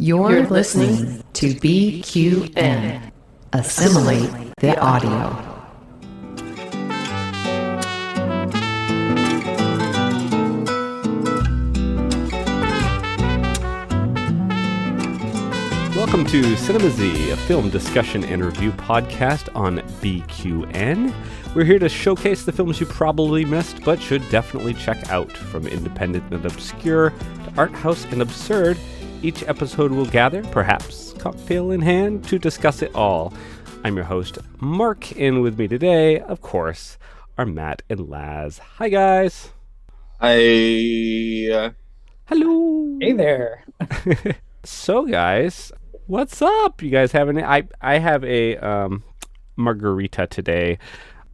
You're listening to BQN. Assimilate the audio. Welcome to Cinema Z, a film discussion and review podcast on BQN. We're here to showcase the films you probably missed, but should definitely check out. From independent and obscure to art house and absurd, each episode will gather, perhaps cocktail in hand, to discuss it all. I'm your host, Mark, and with me today, of course, are Matt and Laz. Hi, guys. Hi. Hello. Hey there. So, guys, what's up? You guys have any? I have a margarita today.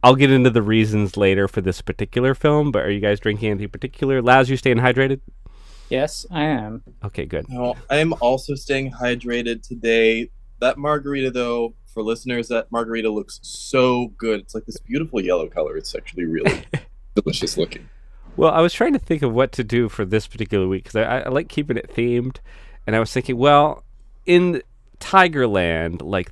I'll get into the reasons later for this particular film, but are you guys drinking anything particular? Laz, you staying hydrated? Yes, I am. Okay, good. No, I'm also staying hydrated today. That margarita, though, for listeners, that margarita looks so good. It's like this beautiful yellow color. It's actually really delicious looking. Well, I was trying to think of what to do for this particular week, because I like keeping it themed, and I was thinking, well, in Tigerland, like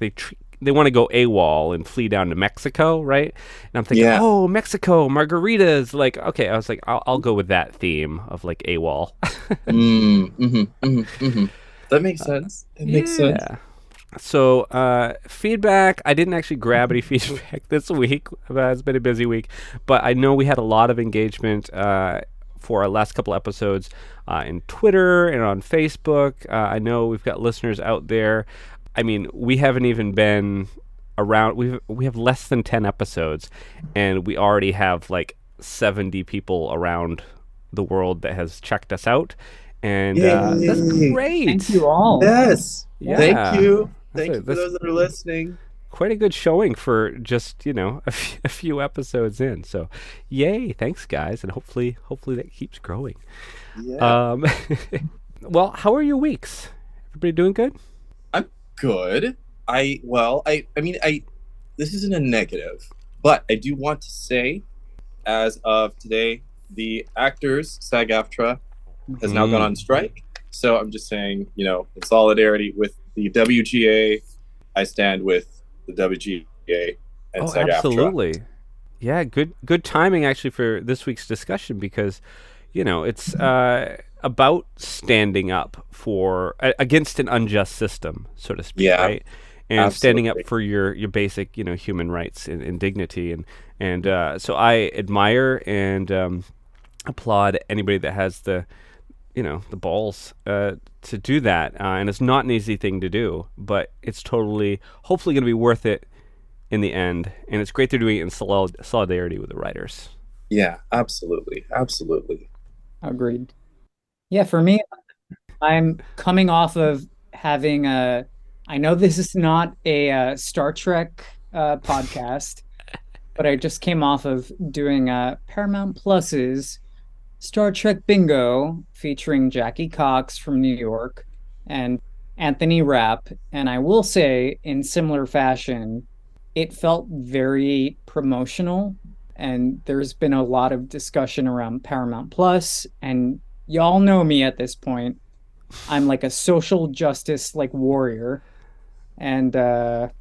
they want to go AWOL and flee down to Mexico, right? And I'm thinking, oh, Mexico, margaritas. Like, okay, I was like, I'll go with that theme of like AWOL. That makes sense. It makes sense. So, feedback. I didn't actually grab any feedback this week. It's been a busy week, but I know we had a lot of engagement for our last couple episodes in Twitter and on Facebook. I know we've got listeners out there. I mean, we haven't even been around. We have less than 10 episodes, and we already have like 70 people around the world that has checked us out, and that's great. Thank you all. Yes. Yeah. Thank you. Thank you for those that are listening. Quite a good showing for just, a few episodes in. So, yay! Thanks, guys, and hopefully that keeps growing. Yeah. Well, how are your weeks? Everybody doing good? Good. I mean, this isn't a negative, but I do want to say, as of today, the actors, SAG-AFTRA, has now gone on strike. So I'm just saying, in solidarity with the WGA, I stand with the WGA and SAG-AFTRA. Absolutely. Yeah, good timing actually for this week's discussion, because, it's about standing up against an unjust system, so to speak, right? And absolutely. Standing up for your basic, human rights and dignity, and so I admire and applaud anybody that has the balls to do that, and it's not an easy thing to do, but it's hopefully going to be worth it in the end, and it's great they're doing it in solidarity with the writers. Yeah, absolutely. Agreed. Yeah, for me, I'm coming off of having I know this is not a Star Trek podcast, but I just came off of doing Paramount Plus's Star Trek Bingo featuring Jackie Cox from New York and Anthony Rapp. And I will say, in similar fashion, it felt very promotional. And there's been a lot of discussion around Paramount Plus, and y'all know me at this point. I'm like a social justice warrior. And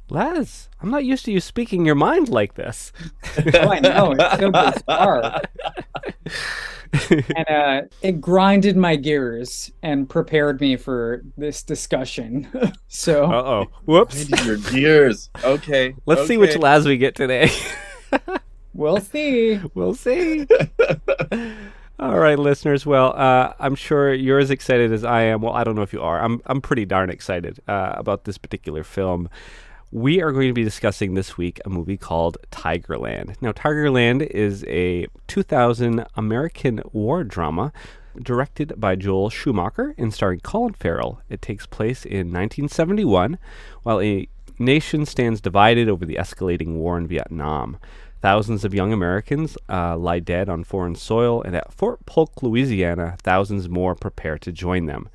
Laz, I'm not used to you speaking your mind like this. Oh, I know, it's so bizarre. And it grinded my gears and prepared me for this discussion. So whoops. Grinded your gears. Okay. Let's see which Laz we get today. We'll see. All right, listeners. Well, I'm sure you're as excited as I am. Well, I don't know if you are. I'm pretty darn excited about this particular film. We are going to be discussing this week a movie called Tigerland. Now, Tigerland is a 2000 American war drama directed by Joel Schumacher and starring Colin Farrell. It takes place in 1971, while a nation stands divided over the escalating war in Vietnam. Thousands of young Americans lie dead on foreign soil, and at Fort Polk, Louisiana, thousands more prepare to join them.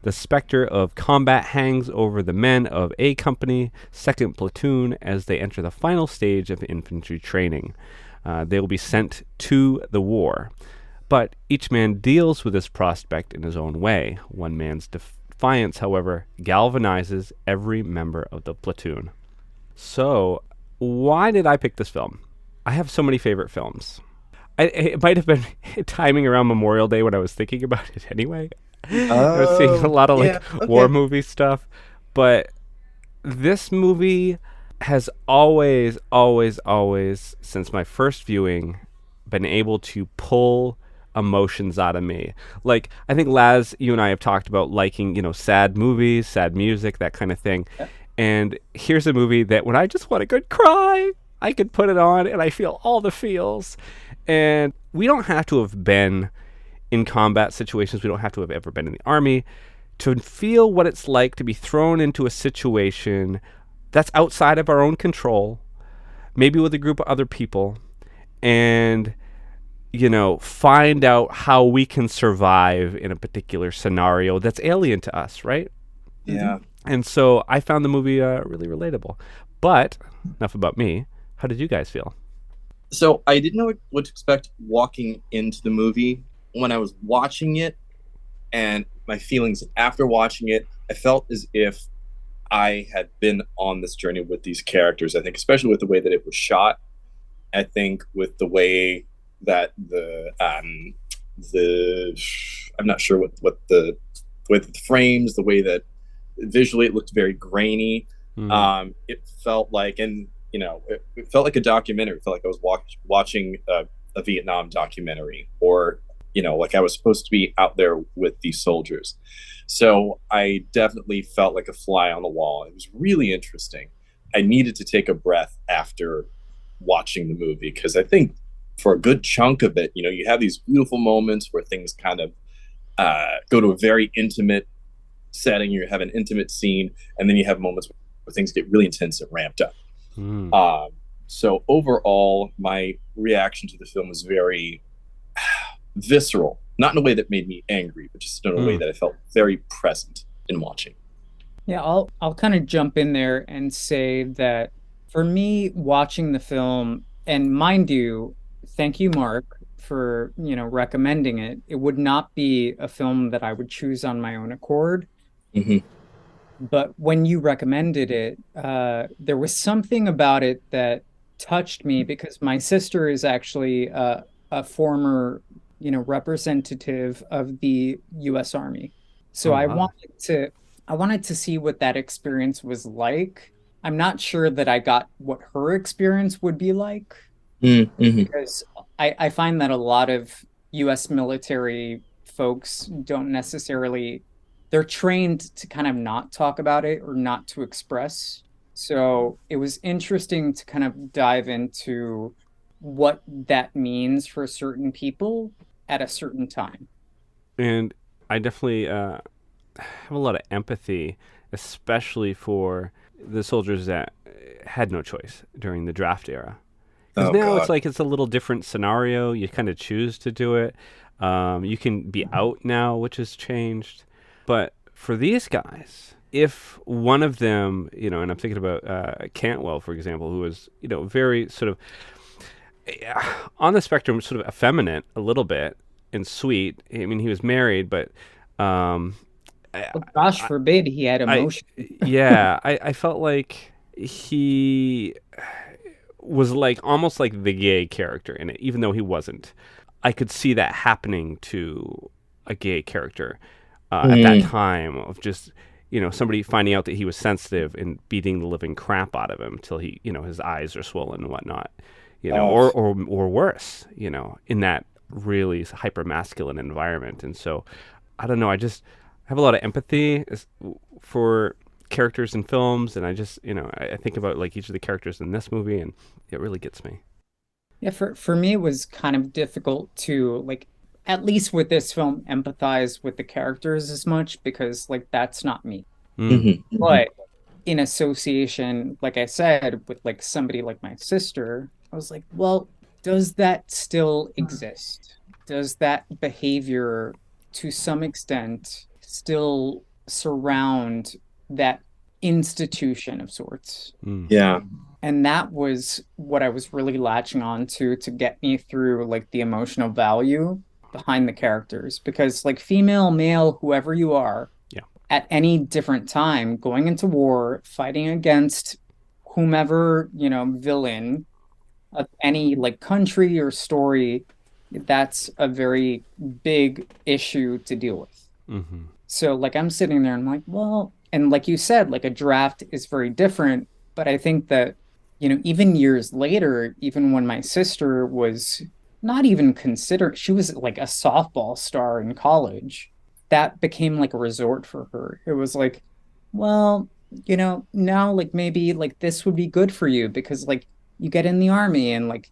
The specter of combat hangs over the men of A Company, 2nd Platoon, as they enter the final stage of infantry training. They will be sent to the war. But each man deals with this prospect in his own way. One man's defiance, however, galvanizes every member of the platoon. So, why did I pick this film? I have so many favorite films. It might have been timing around Memorial Day when I was thinking about it anyway. I was seeing a lot of war movie stuff. But this movie has always, since my first viewing, been able to pull emotions out of me. Like, I think, Laz, you and I have talked about liking, sad movies, sad music, that kind of thing. Yeah. And here's a movie that when I just want a good cry, I could put it on and I feel all the feels. And we don't have to have been in combat situations. We don't have to have ever been in the army to feel what it's like to be thrown into a situation that's outside of our own control, maybe with a group of other people, and, find out how we can survive in a particular scenario that's alien to us, right? Yeah. And so I found the movie really relatable. But enough about me. How did you guys feel? So I didn't know what to expect walking into the movie. When I was watching it, and my feelings after watching it, I felt as if I had been on this journey with these characters. I think especially with the way that it was shot. I think with the way that I'm not sure what the way that the frames, the way that visually it looked very grainy. It felt like, and it felt like a documentary. It felt like I was watching a Vietnam documentary, or like I was supposed to be out there with these soldiers. So I definitely felt like a fly on the wall. It was really interesting. I needed to take a breath after watching the movie, because I think for a good chunk of it, you have these beautiful moments where things kind of go to a very intimate setting. You have an intimate scene, and then you have moments where things get really intense and ramped up. So overall, my reaction to the film was very visceral, not in a way that made me angry, but just in a way that I felt very present in watching. Yeah, I'll kind of jump in there and say that for me, watching the film, and mind you, thank you, Mark, for recommending it. It would not be a film that I would choose on my own accord. But when you recommended it, there was something about it that touched me, because my sister is actually a former, representative of the U.S. Army. So I wanted to see what that experience was like. I'm not sure that I got what her experience would be like, because I find that a lot of U.S. military folks don't necessarily, they're trained to kind of not talk about it or not to express. So it was interesting to kind of dive into what that means for certain people at a certain time. And I definitely have a lot of empathy, especially for the soldiers that had no choice during the draft era. Because now it's like it's a little different scenario. You kind of choose to do it. You can be out now, which has changed. But for these guys, if one of them, and I'm thinking about Cantwell, for example, who was, very sort of on the spectrum, sort of effeminate a little bit and sweet. I mean, he was married, but gosh forbid he had emotion. I felt like he was like almost like the gay character in it, even though he wasn't. I could see that happening to a gay character at that time, of just, somebody finding out that he was sensitive and beating the living crap out of him till he, his eyes are swollen and whatnot, or worse, in that really hyper masculine environment. And so, I don't know, I just have a lot of empathy for characters in films, and I just, I think about like each of the characters in this movie, and it really gets me. Yeah, for me, it was kind of difficult to, like, at least with this film, empathize with the characters as much, because, like, that's not me. But in association, like I said, with like somebody like my sister, I was like, well, does that still exist? Does that behavior, to some extent, still surround that institution of sorts? Yeah. And that was what I was really latching on to get me through, like, the emotional value behind the characters. Because, like, female, male, whoever you are, at any different time, going into war, fighting against whomever, villain of any like country or story, that's a very big issue to deal with. Mm-hmm. So like I'm sitting there and I'm like, well, and like you said, like a draft is very different, but I think that, even years later, even when my sister was not even considered, she was like a softball star in college, that became like a resort for her. It was like, well, now like maybe like this would be good for you because like you get in the army and like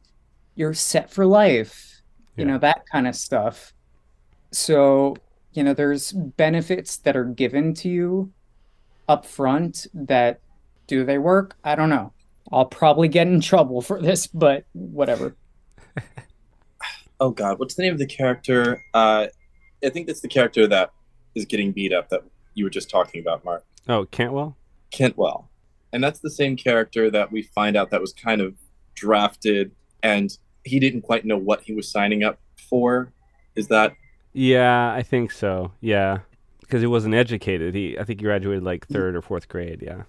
you're set for life, Yeah. that kind of stuff. So, there's benefits that are given to you up front that do they work? I don't know. I'll probably get in trouble for this, but whatever. Oh God, what's the name of the character? I think that's the character that is getting beat up that you were just talking about, Mark. Oh, Cantwell? Kentwell. And that's the same character that we find out that was kind of drafted and he didn't quite know what he was signing up for. Is that? Yeah, I think so. Yeah. Because he wasn't educated. I think he graduated like 3rd or 4th grade. Yeah.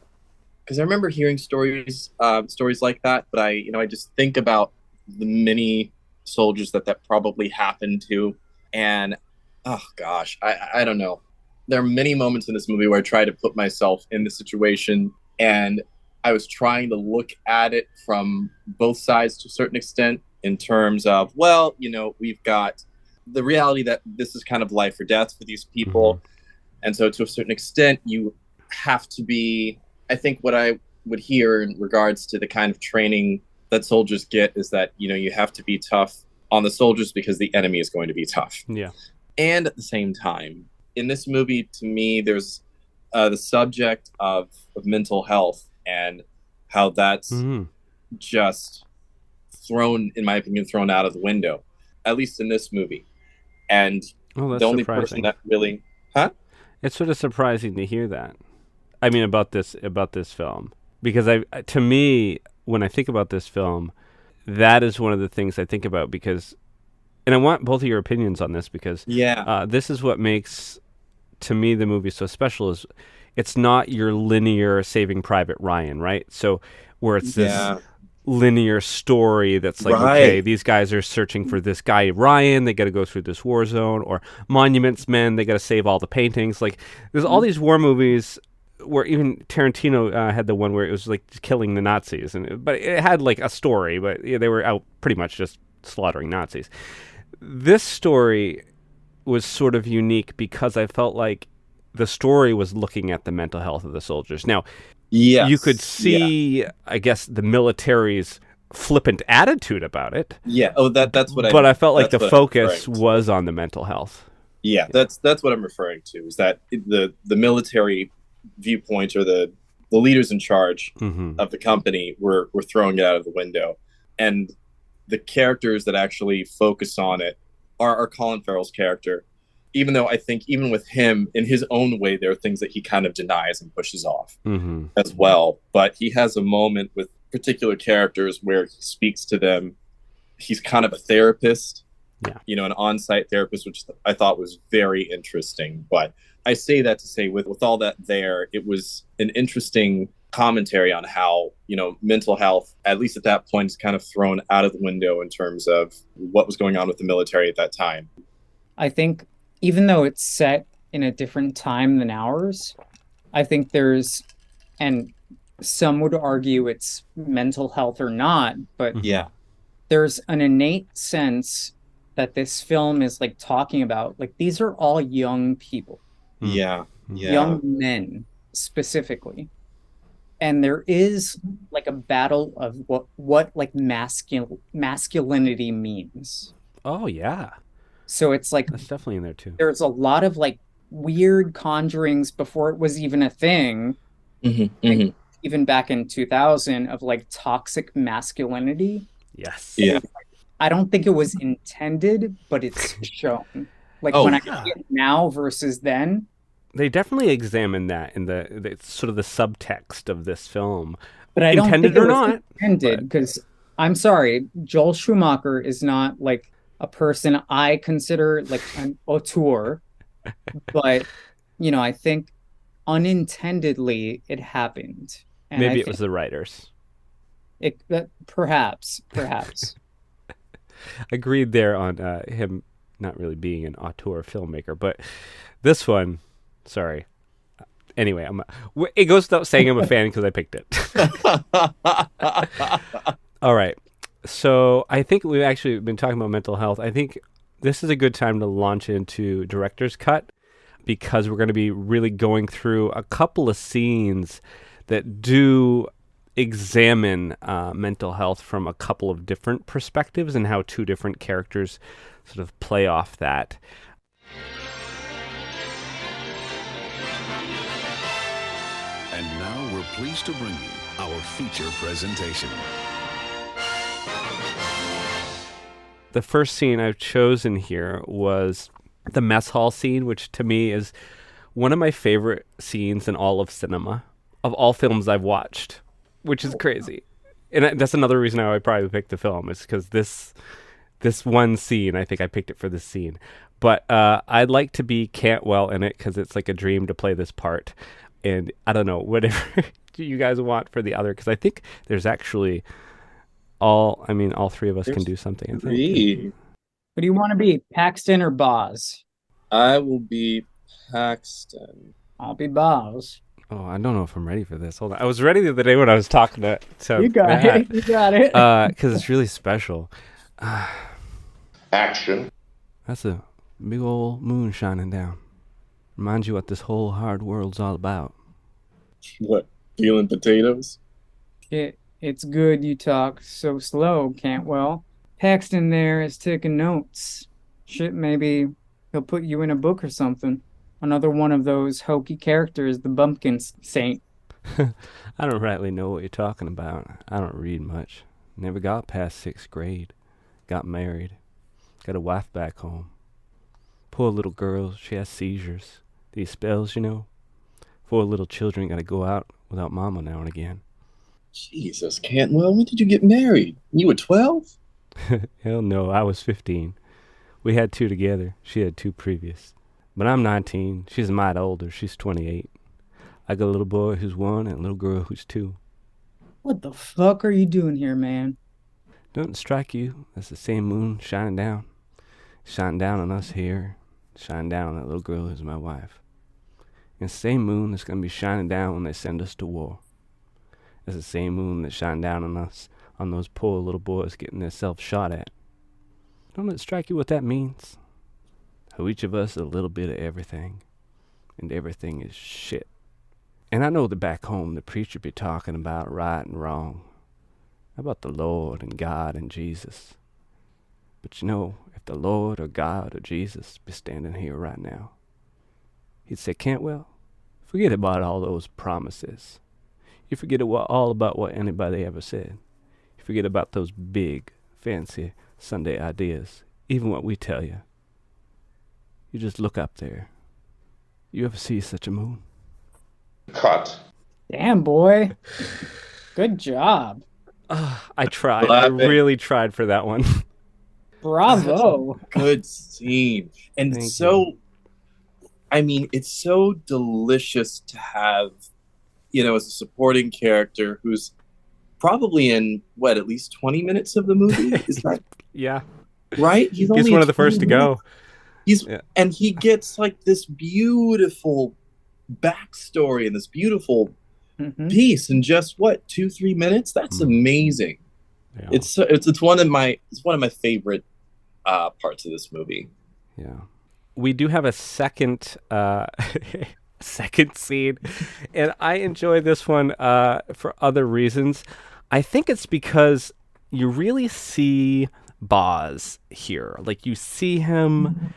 Because I remember hearing stories like that, but I just think about the many soldiers that probably happened to, and oh gosh, I don't know. There are many moments in this movie where I try to put myself in the situation, and I was trying to look at it from both sides to a certain extent in terms of, well, we've got the reality that this is kind of life or death for these people. Mm-hmm. And so to a certain extent, you have to be, I think what I would hear in regards to the kind of training that soldiers get is that, you have to be tough on the soldiers because the enemy is going to be tough. Yeah. And at the same time, in this movie, to me, there's the subject of mental health and how that's just thrown, in my opinion, thrown out of the window, at least in this movie. And that's the only surprising. person that really, It's sort of surprising to hear that. I mean, about this film, because to me, when I think about this film, that is one of the things I think about because, and I want both of your opinions on this because, this is what makes, to me, the movie so special is it's not your linear Saving Private Ryan, right? So where it's this linear story that's like, okay, these guys are searching for this guy Ryan, they got to go through this war zone, or Monuments Men, they got to save all the paintings. Like there's all these war movies where even Tarantino had the one where it was like killing the Nazis, but it had like a story, but they were out pretty much just slaughtering Nazis. This story was sort of unique because I felt like the story was looking at the mental health of the soldiers. Now, you could see, I guess, the military's flippant attitude about it. Yeah. Oh, that's what I. But I felt like the focus was on the mental health. Yeah, that's what I'm referring to. Is that the military viewpoint or the leaders in charge of the company were throwing it out of the window, and the characters that actually focus on it are Colin Farrell's character. Even though I think even with him, in his own way, there are things that he kind of denies and pushes off as well. But he has a moment with particular characters where he speaks to them. He's kind of a therapist, an on-site therapist, which I thought was very interesting. But I say that to say with all that there, it was an interesting commentary on how, mental health, at least at that point, is kind of thrown out of the window in terms of what was going on with the military at that time. I think even though it's set in a different time than ours, I think and some would argue it's mental health or not, but there's an innate sense that this film is like talking about, like these are all young people. Young men specifically. And there is like a battle of what like masculinity means. Oh yeah. So it's like that's definitely in there too. There's a lot of like weird conjurings before it was even a thing. Like, even back in 2000 of like toxic masculinity. Yes. Yeah. I don't think it was intended, but it's shown. Like when I see it now versus then. They definitely examine that in the sort of the subtext of this film. But I don't intended think it or was not. Intended, because I'm sorry, Joel Schumacher is not like a person I consider like an auteur. But, I think unintendedly it happened. And Maybe it was the writers. Perhaps. Agreed there on him not really being an auteur filmmaker, but this one, sorry. Anyway, it goes without saying I'm a fan because I picked it. All right. So I think we've actually been talking about mental health. I think this is a good time to launch into director's cut because we're going to be really going through a couple of scenes that do examine mental health from a couple of different perspectives and how two different characters sort of play off that. And now we're pleased to bring you our feature presentation. The first scene I've chosen here was the mess hall scene, which to me is one of my favorite scenes in all of cinema, of all films I've watched, which is crazy. And that's another reason I would probably pick the film, is because this one scene, I think I picked it for this scene. But I'd like to be Cantwell in it because it's like a dream to play this part. And I don't know, whatever you guys want for the other, because I think there's actually all three of us can do something. I think. What do you want to be, Paxton or Boz? I will be Paxton. I'll be Boz. Oh, I don't know if I'm ready for this. Hold on. I was ready the other day when I was talking to You got it. because it's really special. Action. That's a big old moon shining down. Reminds you what this whole hard world's all about. What, peeling potatoes? It's good you talk so slow, Cantwell. Paxton there is taking notes. Shit, maybe he'll put you in a book or something. Another one of those hokey characters, the Bumpkin Saint. I don't rightly know what you're talking about. I don't read much. Never got past 6th grade. Got married. Got a wife back home. Poor little girl, she has seizures. These spells, you know. 4 little children gotta go out without mama now and again. Jesus, Cantwell, when did you get married? You were 12? Hell no, I was 15. We had 2 together. She had 2 previous. But I'm 19. She's a mite older. She's 28. I got a little boy who's 1 and a little girl who's 2. What the fuck are you doing here, man? Don't it strike you? That's the same moon shining down. Shining down on us here. Shining down on that little girl who's my wife. And the same moon that's going to be shining down when they send us to war. It's the same moon that shined down on us, on those poor little boys getting themselves shot at. Don't it strike you what that means? How each of us is a little bit of everything, and everything is shit. And I know that back home the preacher be talking about right and wrong, about the Lord and God and Jesus. But you know, if the Lord or God or Jesus be standing here right now, he'd say, Cantwell, forget about all those promises. You forget all about what anybody ever said. You forget about those big, fancy Sunday ideas, even what we tell you. You just look up there. You ever see such a moon? Cut. Damn, boy. Good job. I tried. I really tried for that one. Bravo. Good scene. And Thank so, I mean, it's so delicious to have, you know, as a supporting character who's probably in, at least 20 minutes of the movie? Is that Yeah. right? He's one of the first to go. And he gets like this beautiful backstory and this beautiful piece in just 2-3 minutes. That's amazing. Yeah. It's one of my favorite parts of this movie. Yeah, we do have a second scene, and I enjoy this one for other reasons. I think it's because you really see Boz here. Like, you see him.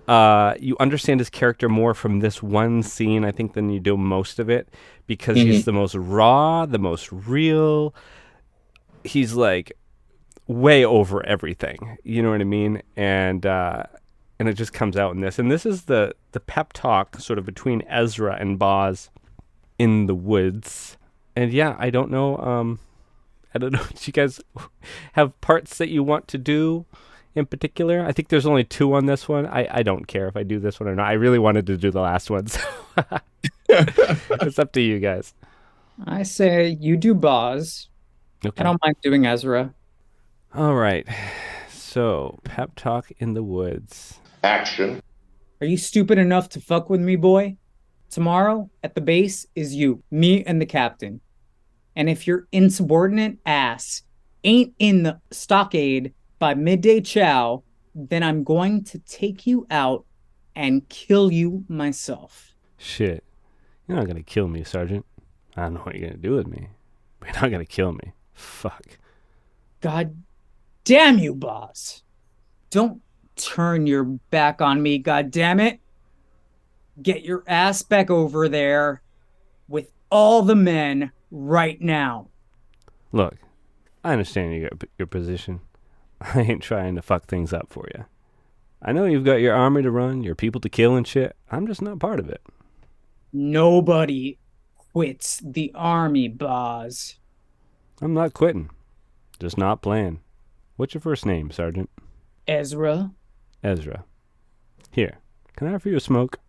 You understand his character more from this one scene, I think, than you do most of it, because he's the most raw, the most real. He's like way over everything, you know what I mean? And it just comes out in this. And this is the pep talk sort of between Ezra and Boz in the woods. And yeah, I don't know. Do you guys have parts that you want to do in particular. I think there's only 2 on this one. I don't care if I do this one or not. I really wanted to do the last one, so it's up to you guys. I say you do Boz. Okay. I don't mind doing Ezra. All right. So, pep talk in the woods. Action. Are you stupid enough to fuck with me, boy? Tomorrow at the base is you, me, and the captain. And if your insubordinate ass ain't in the stockade by midday chow, then I'm going to take you out and kill you myself. Shit. You're not going to kill me, Sergeant. I don't know what you're going to do with me, but you're not going to kill me. Fuck. God damn you, boss. Don't turn your back on me, god damn it. Get your ass back over there with all the men right now. Look, I understand your position. I ain't trying to fuck things up for you. I know you've got your army to run, your people to kill and shit. I'm just not part of it. Nobody quits the army, boss. I'm not quitting. Just not playing. What's your first name, Sergeant? Ezra. Ezra. Here, can I offer you a smoke?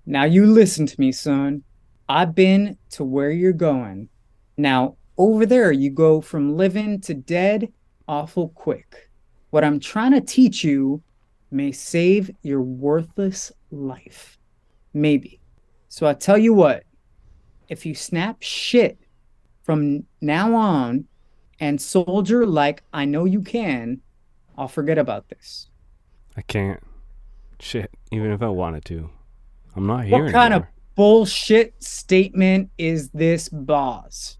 Now you listen to me, son. I've been to where you're going. Now, over there, you go from living to dead awful quick. What I'm trying to teach you may save your worthless life. Maybe. So I tell you what, if you snap shit from now on and soldier like I know you can, I'll forget about this. I can't. Shit, even if I wanted to. I'm not here What kind of anymore. bullshit statement is this, boss?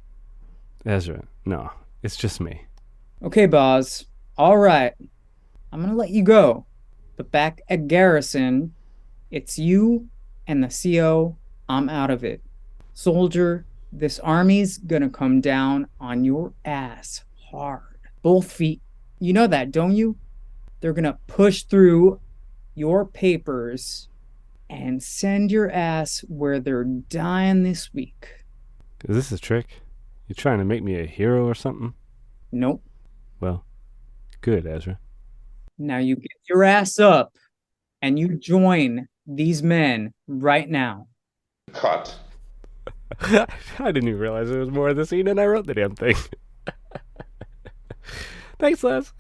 Ezra, no, it's just me. Okay, boss. All right. I'm going to let you go. But back at Garrison, it's you and the CO. I'm out of it. Soldier, this army's going to come down on your ass hard. Both feet. You know that, don't you? They're going to push through your papers and send your ass where they're dying this week. Is this a trick? You trying to make me a hero or something? Nope. Well, good, Ezra. Now you get your ass up and you join these men right now. Cut. I didn't even realize there was more of the scene, and I wrote the damn thing. Thanks, Laz.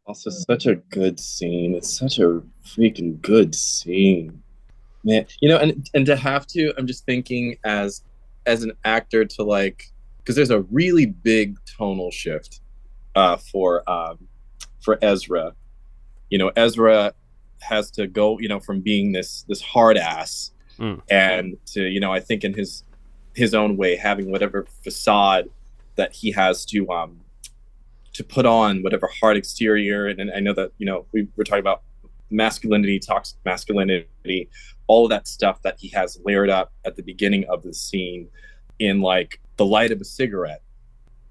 Also, such a good scene. It's such a freaking good scene, man. You know, and to have to, I'm just thinking as an actor to like, because there's a really big tonal shift for Ezra. You know, Ezra has to go, you know, from being this hard ass and to, you know, I think in his own way having whatever facade that he has to put on, whatever hard exterior. And I know that, you know, we were talking about masculinity, toxic masculinity, all of that stuff that he has layered up at the beginning of the scene in like the light of a cigarette.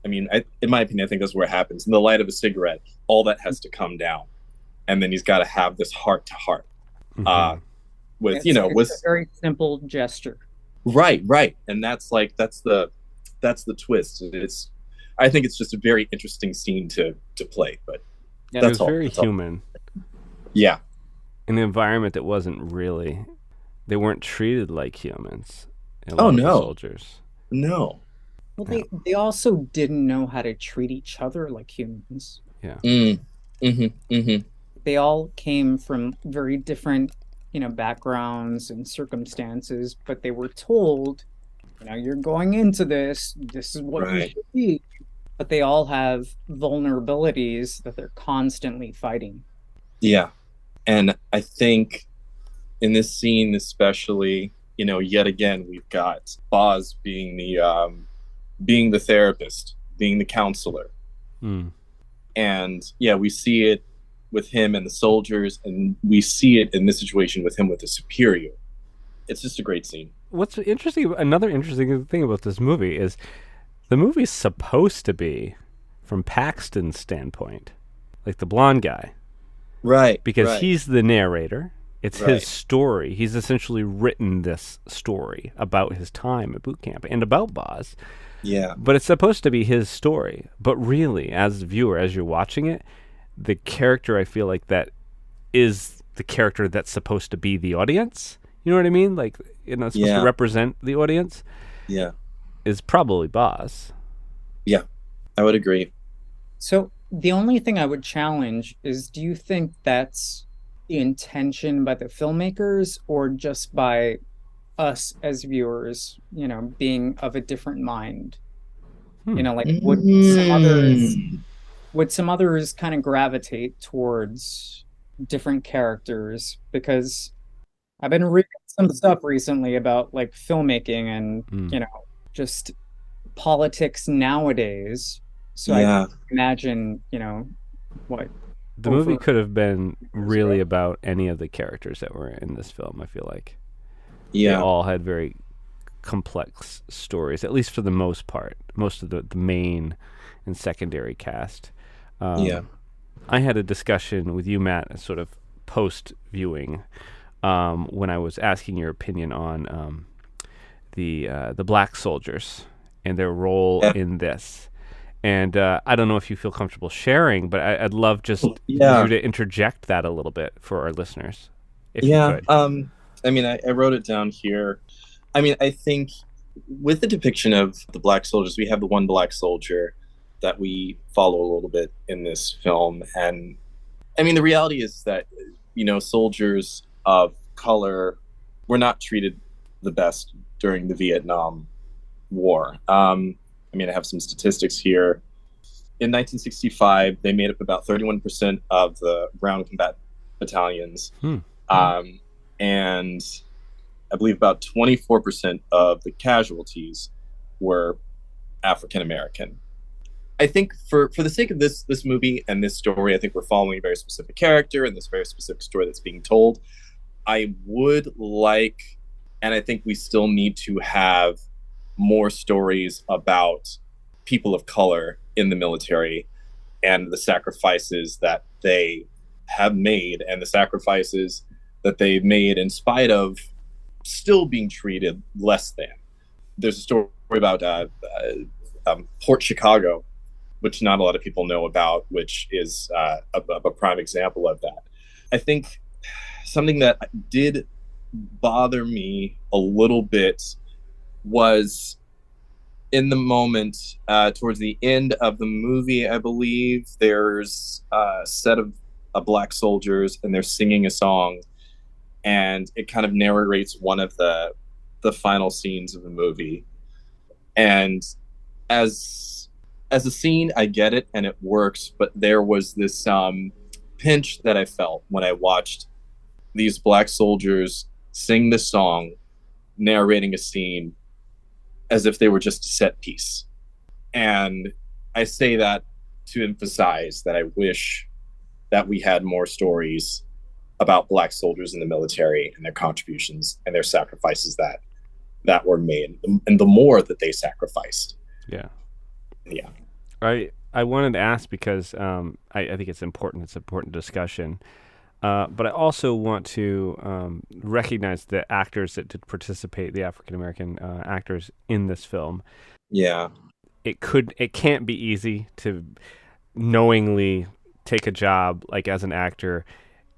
I mean, in my opinion, I think that's where it happens. In the light of a cigarette, all that has to come down. And then he's got to have this heart to heart with, It's, you know, with a very simple gesture. Right. And that's the twist. I think it's just a very interesting scene to play, but It that's was all. very That's all. human. Yeah. In an environment that wasn't really, they weren't treated like humans. A Oh, lot of the no. soldiers. No. Well, they also didn't know how to treat each other like humans. Yeah. They all came from very different, you know, backgrounds and circumstances, but they were told, you know, you're going into this is what you Right. should be. But they all have vulnerabilities that they're constantly fighting. Yeah. And I think in this scene especially, you know, yet again we've got Boz being the therapist, being the counselor. And yeah, we see it with him and the soldiers, and we see it in this situation with him with the superior. It's just a great scene. What's interesting, another interesting thing about this movie is the movie's supposed to be from Paxton's standpoint, like the blonde guy. Right. Because he's the narrator. It's Right. his story. He's essentially written this story about his time at boot camp and about Boz. Yeah. But it's supposed to be his story. But really, as the viewer, as you're watching it, the character, I feel like, that is the character that's supposed to be the audience. You know what I mean? Like, it's supposed to represent the audience. Yeah. Is probably Boz. Yeah, I would agree. So the only thing I would challenge is, do you think that's the intention by the filmmakers or just by us as viewers, being of a different mind? Like would some others kind of gravitate towards different characters? Because I've been reading some stuff recently about like filmmaking and just politics nowadays. So I can imagine, what the movie could have been really about any of the characters that were in this film. I feel like they all had very complex stories, at least for the most part. Most of the main and secondary cast. I had a discussion with you, Matt, sort of post viewing, when I was asking your opinion on the black soldiers and their role in this. And I don't know if you feel comfortable sharing, but I'd love just you to interject that a little bit for our listeners, if you could. I mean, I wrote it down here. I mean, I think with the depiction of the black soldiers, we have the one black soldier that we follow a little bit in this film. And I mean, the reality is that, soldiers of color were not treated the best during the Vietnam War. I mean, I have some statistics here. In 1965, they made up about 31% of the ground combat battalions. And I believe about 24% of the casualties were African American. I think for the sake of this movie and this story, I think we're following a very specific character and this very specific story that's being told. I would like, and I think we still need to have more stories about people of color in the military and the sacrifices that they have made and the sacrifices that they've made in spite of still being treated less than. There's a story about Port Chicago, which not a lot of people know about, which is a prime example of that. I think something that did bother me a little bit was in the moment towards the end of the movie, I believe, there's a set of black soldiers and they're singing a song, and it kind of narrates one of the final scenes of the movie. And as a scene, I get it and it works, but there was this pinch that I felt when I watched these black soldiers sing the song, narrating a scene as if they were just a set piece. And I say that to emphasize that I wish that we had more stories about black soldiers in the military and their contributions and their sacrifices that were made, and the more that they sacrificed. Yeah. I wanted to ask because I think it's important. It's an important discussion. But I also want to recognize the actors that did participate, the African-American actors in this film. Yeah. It can't be easy to knowingly take a job like as an actor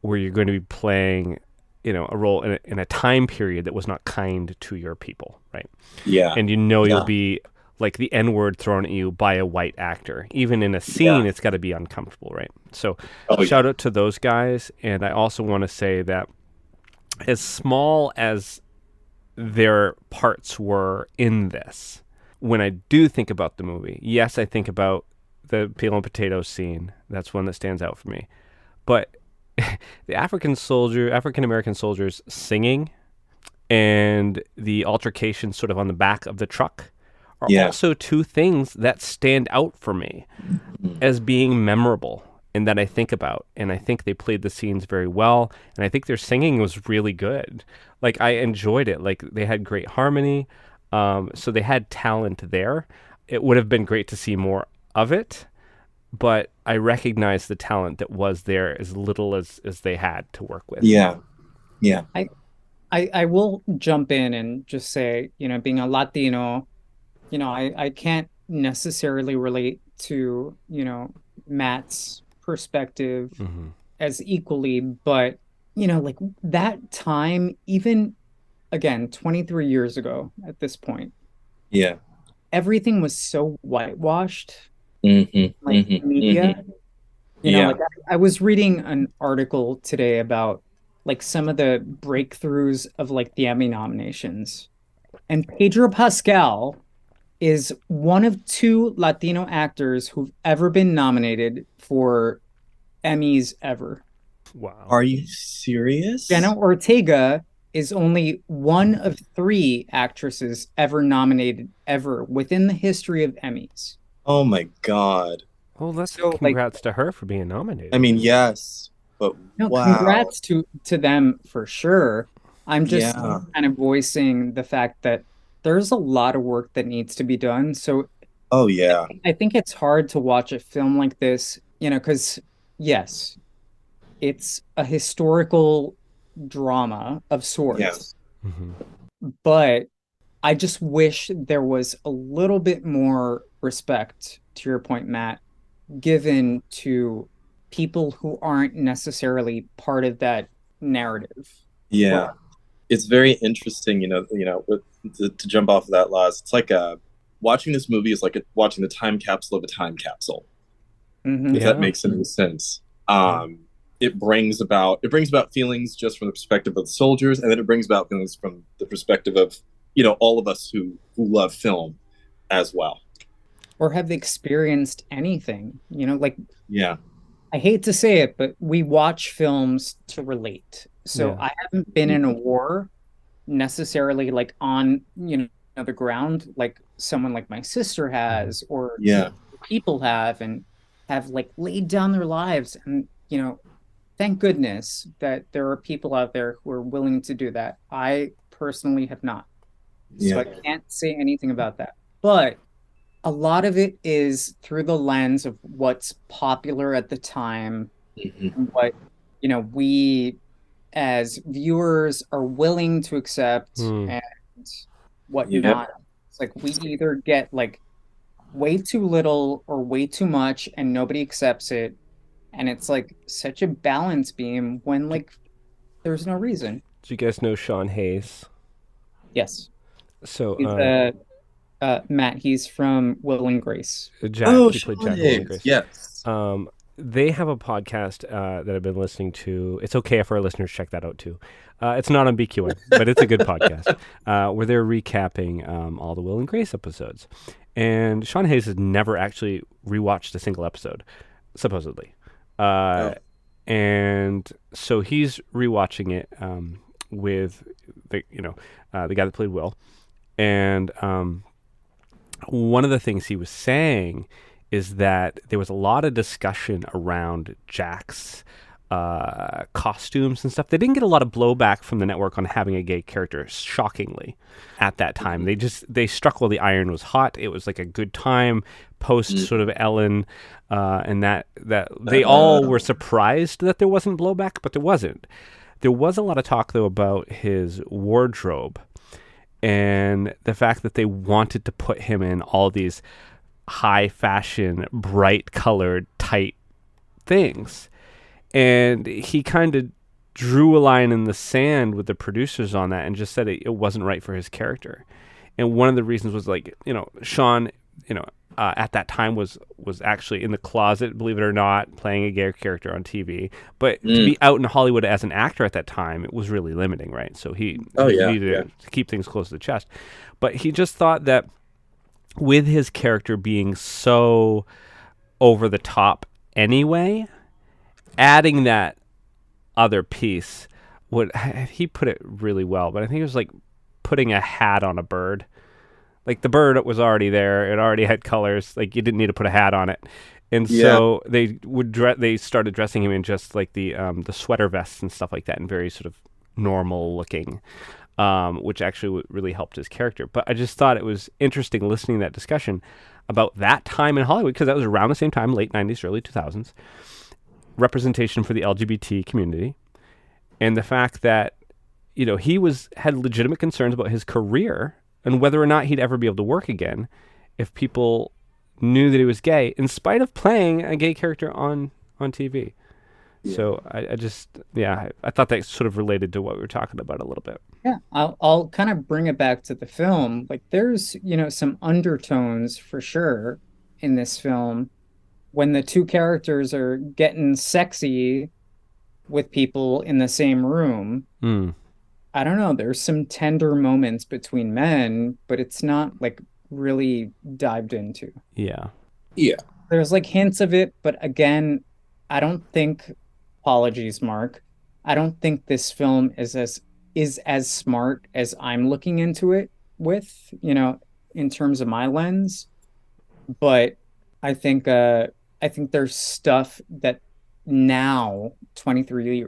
where you're going to be playing, a role in a time period that was not kind to your people, right? Yeah. And you'll be like the N-word thrown at you by a white actor. Even in a scene, it's got to be uncomfortable, right? So shout out to those guys. And I also want to say that as small as their parts were in this, when I do think about the movie, yes, I think about the peel and potato scene. That's one that stands out for me. But the African-American soldiers singing and the altercation sort of on the back of the truck are also two things that stand out for me as being memorable and that I think about. And I think they played the scenes very well. And I think their singing was really good. Like, I enjoyed it. Like, they had great harmony. So they had talent there. It would have been great to see more of it. But I recognize the talent that was there as little as they had to work with. Yeah. I will jump in and just say, being a Latino, I can't necessarily relate to, Matt's perspective Mm-hmm. as equally, but like that time, even again, 23 years ago at this point, Yeah. everything was so whitewashed, Mm-hmm. like Mm-hmm. media. Mm-hmm. Like I was reading an article today about like some of the breakthroughs of like the Emmy nominations. And Pedro Pascal is one of two Latino actors who've ever been nominated for Emmys ever. Wow. Are you serious? Jenna Ortega is only one of three actresses ever nominated ever within the history of Emmys. Oh my God. Well, that's So, congrats to her for being nominated. I mean, yes, but no, wow. congrats to them for sure. I'm just Yeah. kind of voicing the fact that there's a lot of work that needs to be done. So Oh yeah. I think it's hard to watch a film like this, because yes, it's a historical drama of sorts, Yes. Mm-hmm. but I just wish there was a little bit more respect, to your point, Matt, given to people who aren't necessarily part of that narrative. Yeah. It's very interesting, to jump off of that, Laz. It's like watching this movie is like watching the time capsule of a time capsule. Mhm. If that makes any sense. It brings about feelings just from the perspective of the soldiers, and then it brings about feelings from the perspective of all of us who love film as well. Or have experienced anything, like Yeah. I hate to say it, but we watch films to relate. So Yeah. I haven't been in a war necessarily like on, the ground like someone like my sister has, or Yeah. people have, and have like laid down their lives. And, thank goodness that there are people out there who are willing to do that. I personally have not. So Yeah. I can't say anything about that. But a lot of it is through the lens of what's popular at the time, Mhm. and what we as viewers are willing to accept, and whatnot. It's like we either get like way too little or way too much and nobody accepts it, and it's like such a balance beam when like there's no reason. Do you guys know Sean Hayes? Yes, So he's Matt, he's from Will and Grace. Jack, he played Jack in Will and Grace. Yes. They have a podcast that I've been listening to. It's okay if our listeners check that out too. It's not on BQN, but it's a good podcast where they're recapping all the Will and Grace episodes. And Sean Hayes has never actually rewatched a single episode, supposedly. And so he's rewatching it with the guy that played Will. And one of the things he was saying is that there was a lot of discussion around Jack's costumes and stuff. They didn't get a lot of blowback from the network on having a gay character, shockingly, at that time. They struck while the iron was hot. It was like a good time post sort of Ellen, and that they all were surprised that there wasn't blowback, but there wasn't. There was a lot of talk, though, about his wardrobe and the fact that they wanted to put him in all these high fashion, bright colored, tight things. And he kind of drew a line in the sand with the producers on that and just said it wasn't right for his character. And one of the reasons was Sean, at that time was actually in the closet, believe it or not, playing a gay character on TV. But to be out in Hollywood as an actor at that time, it was really limiting, right? So he needed to keep things close to the chest. But he just thought that with his character being so over the top anyway, adding that other piece he put it really well, but I think it was like putting a hat on a bird. Like the bird was already there. It already had colors. Like you didn't need to put a hat on it. And so they started dressing him in just like the sweater vests and stuff like that, and very sort of normal looking, which actually really helped his character. But I just thought it was interesting listening to that discussion about that time in Hollywood, because that was around the same time, late 90s, early 2000s, representation for the LGBT community, and the fact that he had legitimate concerns about his career and whether or not he'd ever be able to work again if people knew that he was gay, in spite of playing a gay character on on TV. Yeah. So I just, I thought that sort of related to what we were talking about a little bit. Yeah, I'll kind of bring it back to the film. Like there's, some undertones for sure in this film when the two characters are getting sexy with people in the same room. Mm. I don't know, there's some tender moments between men, but it's not like really dived into. Yeah. Yeah. There's like hints of it, but again, I don't think, apologies, Mark, I don't think this film is as smart as I'm looking into it with, in terms of my lens. But I think there's stuff that now, 23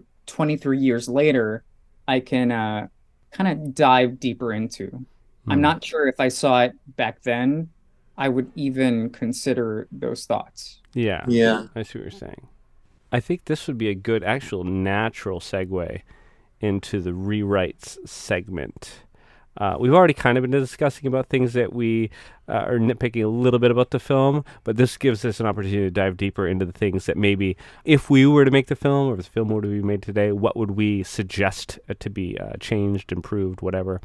years later, I can kind of dive deeper into. I'm not sure if I saw it back then, I would even consider those thoughts. Yeah. Yeah. I see what you're saying. I think this would be a good, actual, natural segue into the rewrites segment. We've already kind of been discussing about things that we are nitpicking a little bit about the film, but this gives us an opportunity to dive deeper into the things that maybe, if we were to make the film, or if the film were to be made today, what would we suggest to be changed, improved, whatever.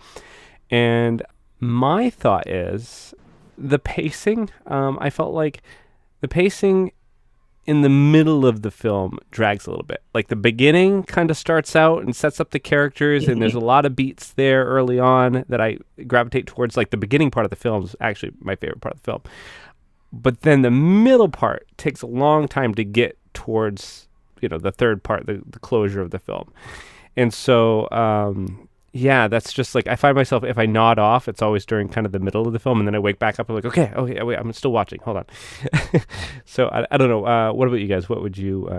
And my thought is the pacing. I felt like the pacing in the middle of the film drags a little bit. Like the beginning kind of starts out and sets up the characters, and there's a lot of beats there early on that I gravitate towards. Like the beginning part of the film is actually my favorite part of the film. But then the middle part takes a long time to get towards, the third part, the closure of the film. And so, that's just like, I find myself, if I nod off, it's always during kind of the middle of the film, and then I wake back up and I'm like, okay, wait, I'm still watching. Hold on. So I don't know. What about you guys? What would you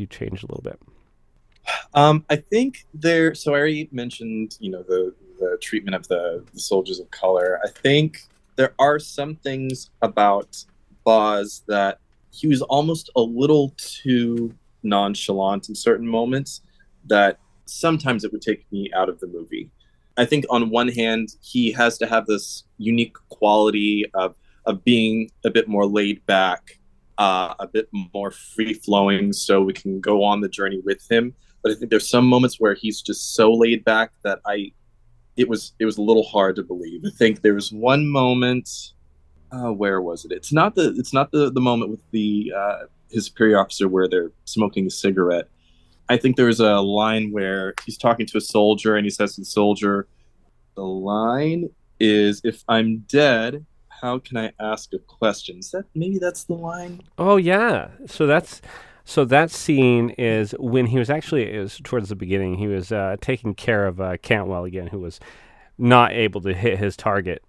change a little bit? I think so I already mentioned, the treatment of the soldiers of color. I think there are some things about Boz that he was almost a little too nonchalant in certain moments that sometimes it would take me out of the movie. I think on one hand, he has to have this unique quality of being a bit more laid back, a bit more free flowing, so we can go on the journey with him. But I think there's some moments where he's just so laid back that it was a little hard to believe. I think there was one moment. Where was it? It's not the moment with the his superior officer where they're smoking a cigarette. I think there's a line where he's talking to a soldier and he says to the soldier, the line is, "If I'm dead, how can I ask a question?" Maybe that's the line? Oh yeah. So that scene is when he was towards the beginning. He was taking care of Cantwell again, who was not able to hit his target.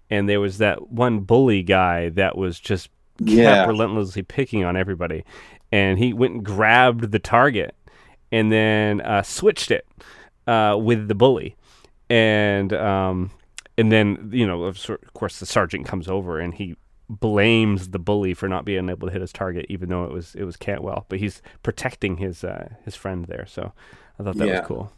And there was that one bully guy that was just kept relentlessly picking on everybody. And he went and grabbed the target and then switched it with the bully. And then, of course, the sergeant comes over and he blames the bully for not being able to hit his target, even though it was Cantwell. But he's protecting his friend there. So I thought that was cool.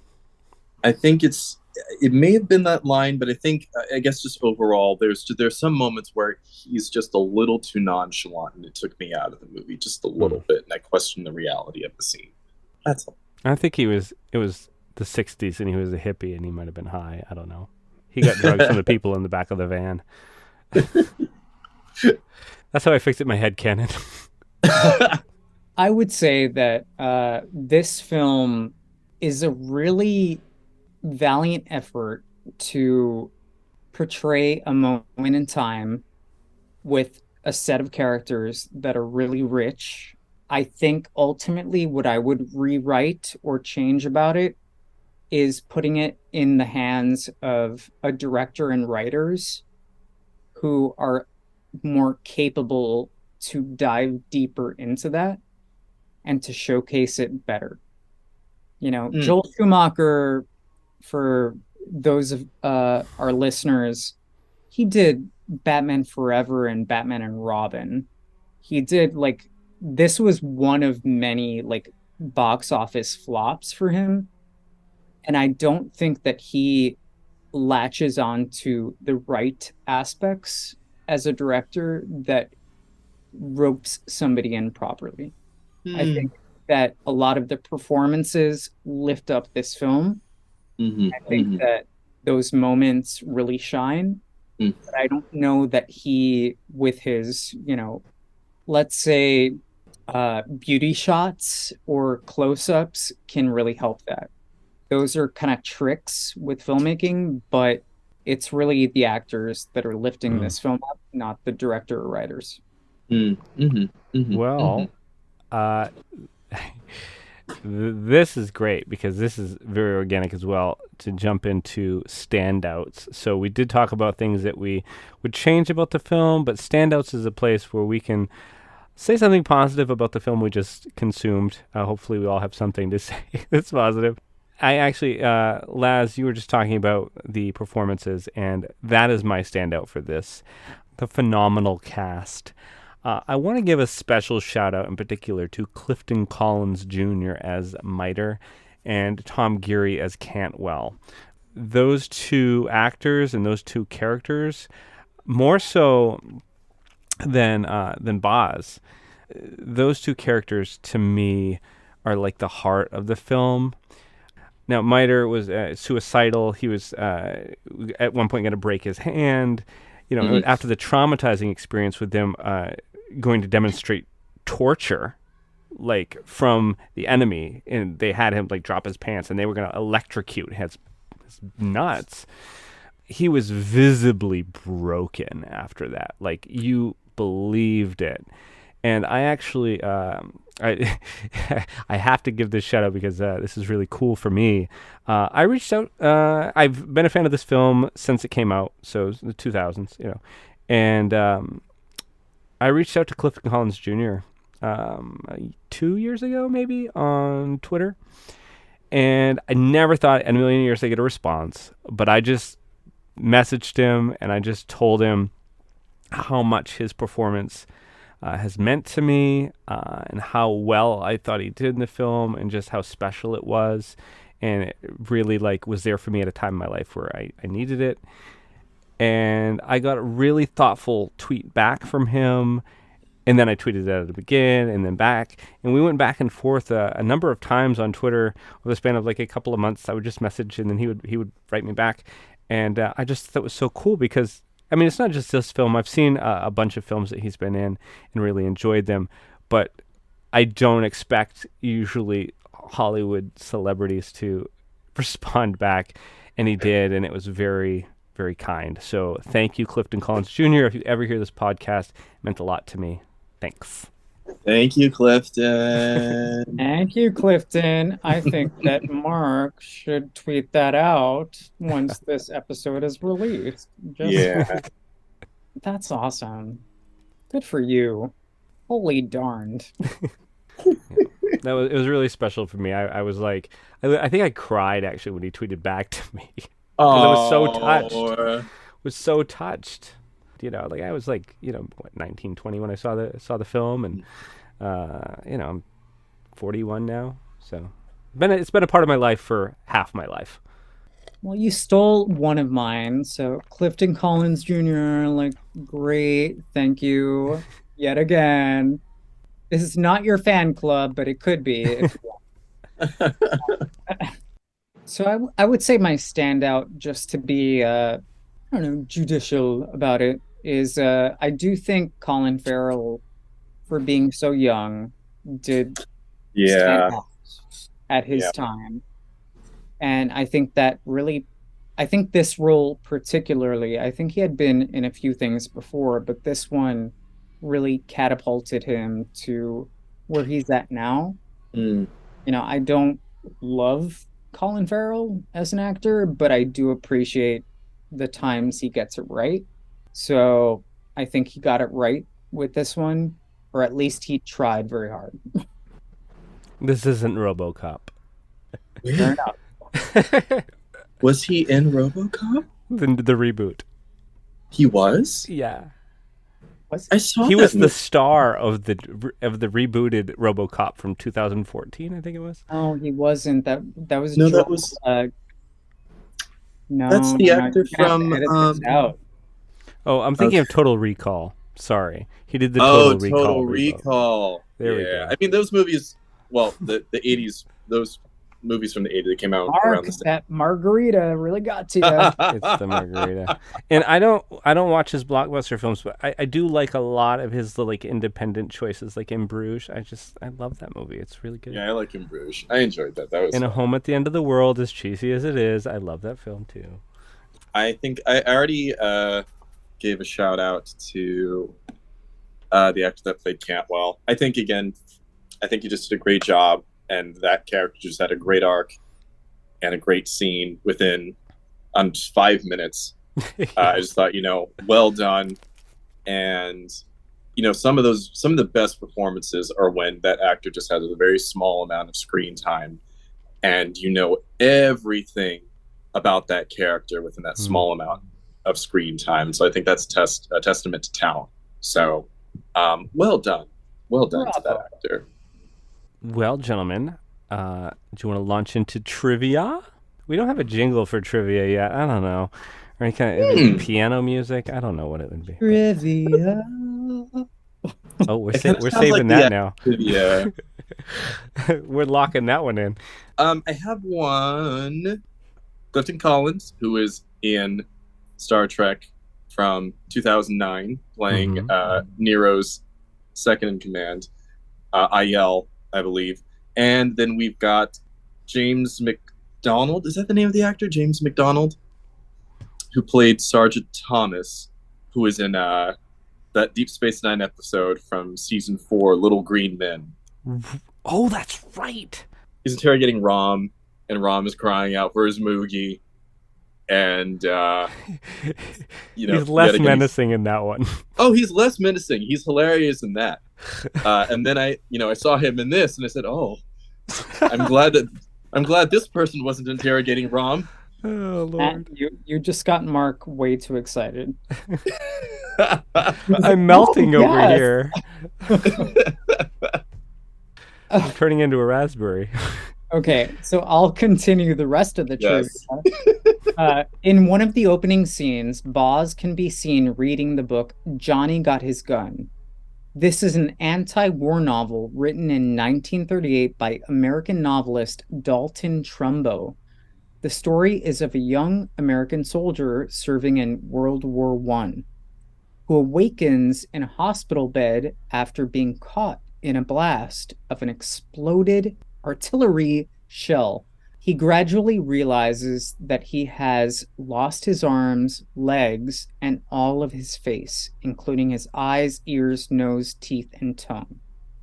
I think it may have been that line, but I guess just overall, there's some moments where he's just a little too nonchalant, and it took me out of the movie just a little bit, and I questioned the reality of the scene. That's all. I think it was the 60s, and he was a hippie, and he might have been high. I don't know. He got drugs from the people in the back of the van. That's how I fixed it in my head canon. I would say that this film is a really valiant effort to portray a moment in time with a set of characters that are really rich. I think ultimately what I would rewrite or change about it is putting it in the hands of a director and writers who are more capable to dive deeper into that and to showcase it better. Joel Schumacher, for those of our listeners, he did Batman Forever and Batman and Robin. He did this was one of many box office flops for him. And I don't think that he latches on to the right aspects as a director that ropes somebody in properly. I think that a lot of the performances lift up this film. Mm-hmm. I think that those moments really shine. But I don't know that he, with his, let's say, beauty shots or close-ups, can really help that. Those are kind of tricks with filmmaking, but it's really the actors that are lifting this film up, not the director or writers. Well, this is great because this is very organic as well to jump into standouts. So we did talk about things that we would change about the film, but standouts is a place where we can say something positive about the film we just consumed. Hopefully we all have something to say that's positive. I actually, Laz, you were just talking about the performances, and that is my standout for this. The phenomenal cast. I want to give a special shout out in particular to Clifton Collins Jr. as Miter and Tom Geary as Cantwell. Those two actors and those two characters, more so than Boz, those two characters to me are like the heart of the film. Now, Miter was suicidal. He was at one point going to break his hand. After the traumatizing experience with them going to demonstrate torture, like from the enemy, and they had him like drop his pants, and they were going to electrocute his nuts. He was visibly broken after that. Like, you believed it. And I actually, I have to give this shout out because this is really cool for me. I reached out. I've been a fan of this film since it came out, so the 2000s, and I reached out to Clifton Collins Jr. 2 years ago, maybe, on Twitter, and I never thought in a million years I'd get a response, but I just messaged him and I just told him how much his performance has meant to me, and how well I thought he did in the film, and just how special it was, and it really was there for me at a time in my life where I needed it. And I got a really thoughtful tweet back from him, and then I tweeted at him again, and then back, and we went back and forth a number of times on Twitter over the span of like a couple of months. I would just message, and then he would write me back, and I just thought it was so cool because, I mean, it's not just this film. I've seen a bunch of films that he's been in and really enjoyed them, but I don't expect usually Hollywood celebrities to respond back, and he did, and it was very, very kind. So thank you, Clifton Collins Jr. If you ever hear this podcast, it meant a lot to me. Thanks. Thank you, Clifton. Thank you, Clifton. I think that Mark should tweet that out once this episode is released. Yeah. That's awesome. Good for you. Holy darned. It was really special for me. I was like, I think I cried actually when he tweeted back to me. I was so touched. Was so touched. I was like, 19, 20 when I saw the film, and I'm 41 now, so it's been a part of my life for half my life. Well, you stole one of mine, so Clifton Collins Jr., great, thank you yet again. This is not your fan club, but it could be if you want. So I would say my standout, just to be judicial about it, is I do think Colin Farrell, for being so young, did stand out at his time. And I think that really, I think this role particularly, I think he had been in a few things before, but this one really catapulted him to where he's at now. I don't love Colin Farrell as an actor, but I do appreciate the times he gets it right. So I think he got it right with this one, or at least he tried very hard. This isn't RoboCop. Fair enough. Was he in RoboCop? The reboot. He was? Yeah. I saw he that was movie. the star of the rebooted RoboCop from 2014, I think it was. Oh, he wasn't. That was No, Joel, that was no. That's the actor you're gonna have to from edit this out. Oh, I'm thinking of Total Recall. Sorry. He did the Total Recall. Total reboot. Recall. There we go. I mean, those movies well, the 80s, those movies from the 80s that came out Mark, around the same. that margarita really got to you. It's the margarita. And I don't watch his blockbuster films, but I do like a lot of his like independent choices, like In Bruges. I love that movie. It's really good. Yeah, I like In Bruges. I enjoyed that. That was In A fun. Home at the End of the World, as cheesy as it is, I love that film too. I think I already gave a shout out to the actor that played Cantwell. I think he just did a great job, and that character just had a great arc and a great scene within 5 minutes. I just thought, well done. And some of the best performances are when that actor just has a very small amount of screen time, and everything about that character within that small amount of screen time. So I think that's a testament to talent. So well done to that actor. Well, gentlemen, do you want to launch into trivia? We don't have a jingle for trivia yet. I don't know. Or any kind of piano music. I don't know what it would be. Trivia. Oh, we're It kinda sounds saving like that now. Yeah. We're locking that one in. I have one. Clifton Collins, who is in Star Trek from 2009, playing Nero's second in command, IL, I believe. And then we've got James McDonald. Is that the name of the actor? James McDonald, who played Sergeant Thomas, who is in that Deep Space Nine episode from season 4, Little Green Men. Oh, that's right. He's interrogating Rom, and Rom is crying out for his Moogie. And he's less menacing in that one. Oh, he's less menacing. He's hilarious in that. And then I saw him in this, and I said, "Oh, I'm glad this person wasn't interrogating Rom." Oh, Lord. Matt, you just got Mark way too excited. I'm melting Oh, over yes. here. I'm turning into a raspberry. Okay, so I'll continue the rest of the Yes. trivia. In one of the opening scenes, Boz can be seen reading the book Johnny Got His Gun. This is an anti-war novel written in 1938 by American novelist Dalton Trumbo. The story is of a young American soldier serving in World War I, who awakens in a hospital bed after being caught in a blast of an exploded artillery shell. He gradually realizes that he has lost his arms, legs, and all of his face, including his eyes, ears, nose, teeth, and tongue.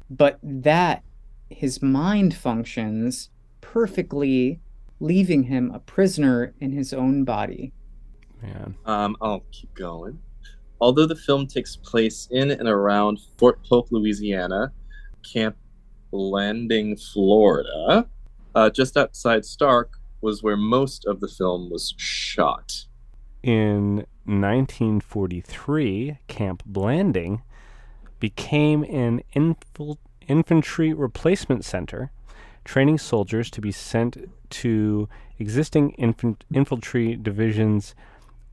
But that his mind functions perfectly, leaving him a prisoner in his own body. Man. I'll keep going. Although the film takes place in and around Fort Polk, Louisiana, Camp Landing, Florida, just outside Stark was where most of the film was shot. In 1943, Camp Blanding became an infantry replacement center, training soldiers to be sent to existing infantry divisions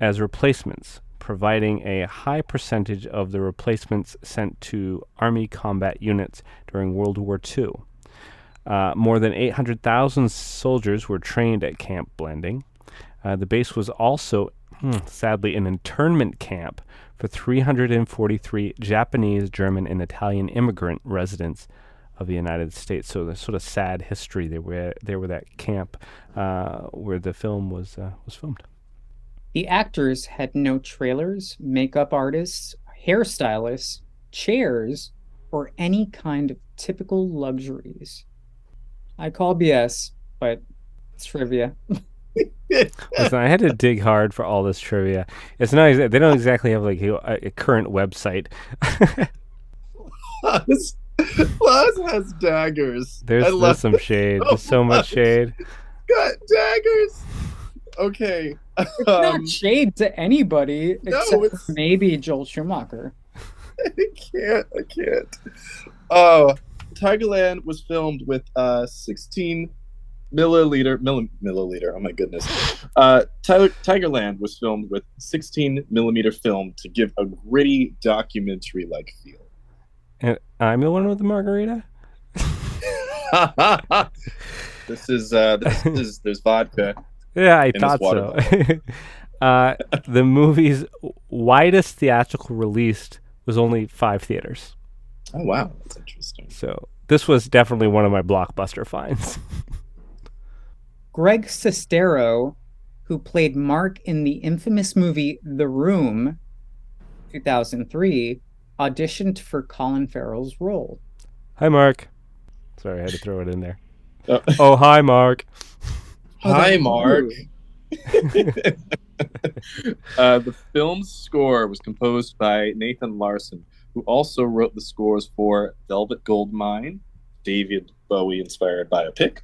as replacements, providing a high percentage of the replacements sent to Army combat units during World War II. More than 800,000 soldiers were trained at Camp Blanding. The base was also, sadly, an internment camp for 343 Japanese, German, and Italian immigrant residents of the United States. So there's sort of sad history there with that camp where the film was filmed. The actors had no trailers, makeup artists, hairstylists, chairs, or any kind of typical luxuries. I call BS, but it's trivia. Listen, I had to dig hard for all this trivia. It's not they don't exactly have like a current website. Laz has daggers. There's some shade. There's so much shade. Got daggers. Okay. It's not shade to anybody except it's- for maybe Joel Schumacher. I can't. Oh, Tigerland was filmed with 16 milliliter. Oh my goodness. Tigerland was filmed with 16 millimeter film to give a gritty documentary-like feel. And I'm the one with the margarita? There's vodka. Yeah, I in this thought water so. The movie's widest theatrical release was only 5 theaters. Oh wow, that's interesting. So this was definitely one of my blockbuster finds. Greg Sestero, who played Mark in the infamous movie The Room, 2003, auditioned for Colin Farrell's role. Hi, Mark. Sorry, I had to throw it in there. Oh. Oh, hi, Mark. Hi, Mark. The film's score was composed by Nathan Larson, who also wrote the scores for Velvet Goldmine, David Bowie-inspired biopic,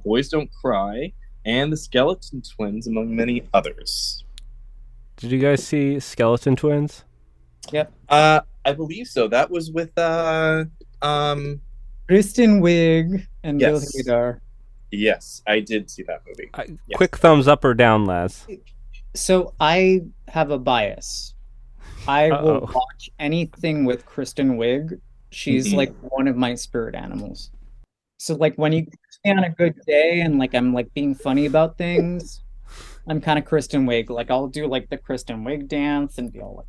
Boys Don't Cry, and The Skeleton Twins, among many others. Did you guys see Skeleton Twins? Yep. I believe so. That was with Kristen Wiig and Bill Yes. Hader. Yes, I did see that movie. Yes. Quick thumbs up or down, Laz. So I have a bias. I will Uh-oh. watch anything with Kristen Wiig. She's Mhm. like one of my spirit animals. So like when you catch me on a good day and like I'm like being funny about things, I'm kind of Kristen Wiig. Like I'll do like the Kristen Wiig dance and be all like,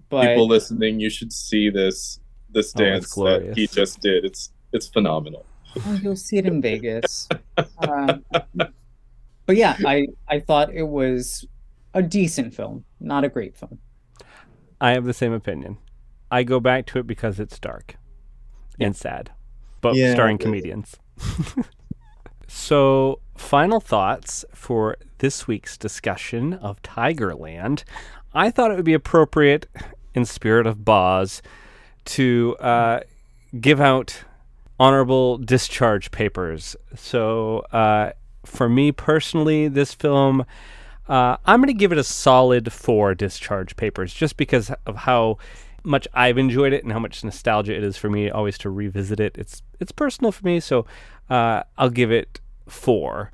but People listening, you should see this it's dance that glorious. he just did. It's phenomenal. you'll see it in Vegas. But yeah, I thought it was a decent film, not a great film. I have the same opinion. I go back to it because it's dark and sad, but Yeah, starring it is. comedians. So, final thoughts for this week's discussion of Tigerland. I thought it would be appropriate, in spirit of Boz, to give out honorable discharge papers. So, for me personally, this film, I'm going to give it a solid 4 discharge papers, just because of how much I've enjoyed it and how much nostalgia it is for me always to revisit it. It's personal for me, so I'll give it 4.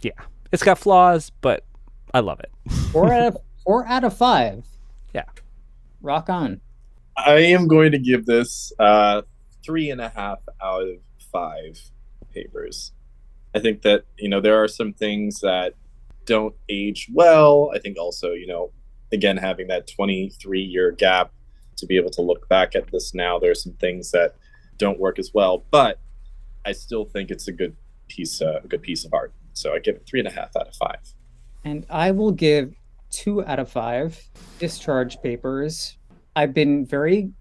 Yeah, it's got flaws, but I love it. 4 out of 5. Yeah. Rock on. I am going to give this 3.5 out of 5 papers. I think that, there are some things that don't age well. I think also, again, having that 23-year gap to be able to look back at this now, there are some things that don't work as well, but I still think it's a good piece of art. So I give it 3.5 out of 5. And I will give 2 out of 5 discharge papers. I've been very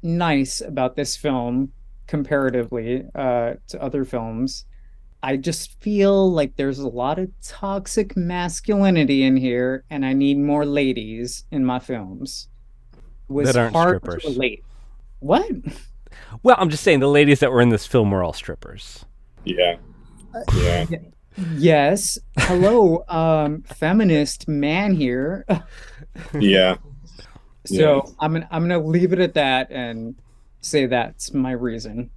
nice about this film comparatively to other films. I just feel like there's a lot of toxic masculinity in here, and I need more ladies in my films. It was That aren't hard strippers. to relate. What? Well, I'm just saying the ladies that were in this film were all strippers. Yeah. Yeah. Yes. Hello, feminist man here. Yeah. So I'm gonna leave it at that and say that's my reason.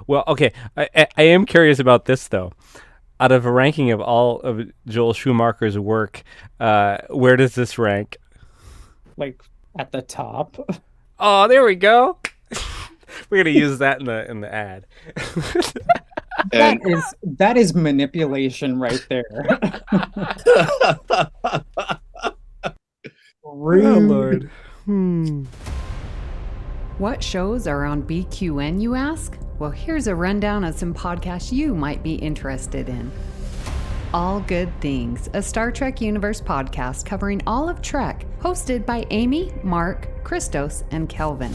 Well, okay. I am curious about this, though. Out of a ranking of all of Joel Schumacher's work, where does this rank? Like at the top. Oh, there we go. We're gonna use that in the ad. And That is manipulation right there. Rude. What shows are on BQN, you ask? Well, here's a rundown of some podcasts you might be interested in. All Good Things, a Star Trek Universe podcast covering all of Trek, hosted by Amy, Mark, Christos, and Kelvin.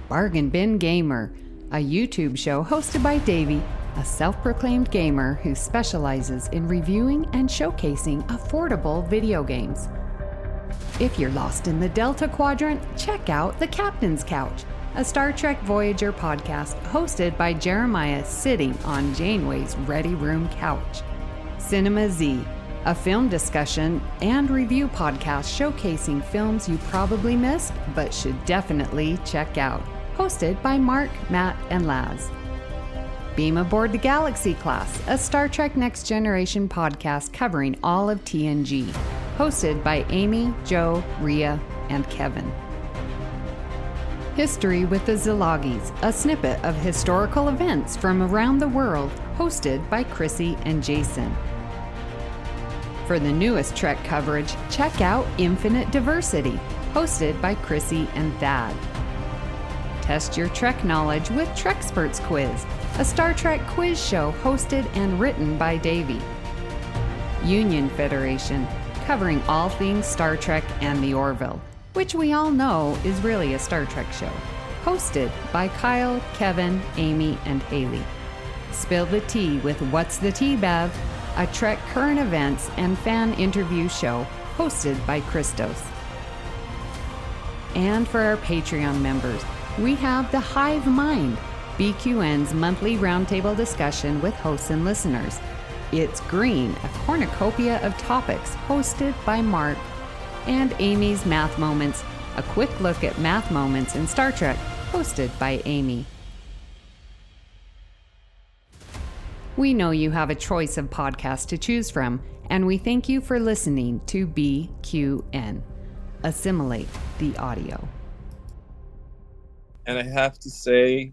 Bargain Bin Gamer, a YouTube show hosted by Davey, a self-proclaimed gamer who specializes in reviewing and showcasing affordable video games. If you're lost in the Delta Quadrant, check out The Captain's Couch, a Star Trek Voyager podcast hosted by Jeremiah sitting on Janeway's Ready Room couch. Cinema Z, a film discussion and review podcast showcasing films you probably missed but should definitely check out, hosted by Mark, Matt, and Laz. Beam Aboard the Galaxy Class, a Star Trek Next Generation podcast covering all of TNG, hosted by Amy, Joe, Rhea, and Kevin. History with the Szilagys, a snippet of historical events from around the world, hosted by Chrissie and Jason. For the newest Trek coverage, check out Infinite Diversity, hosted by Chrissie and Thad. Test your Trek knowledge with Treksperts Quiz, a Star Trek quiz show hosted and written by Davey. Union Federation, covering all things Star Trek and the Orville, which we all know is really a Star Trek show, hosted by Kyle, Kevin, Amy, and Haley. Spill the Tea with What's the Tea, Bev, a Trek current events and fan interview show hosted by Christos. And for our Patreon members, we have The Hive Mind, BQN's monthly roundtable discussion with hosts and listeners. It's Green, a cornucopia of topics hosted by Mark, and Amy's Math Moments, a quick look at math moments in Star Trek, hosted by Amy. We know you have a choice of podcasts to choose from, and we thank you for listening to BQN. Assimilate the audio. And I have to say,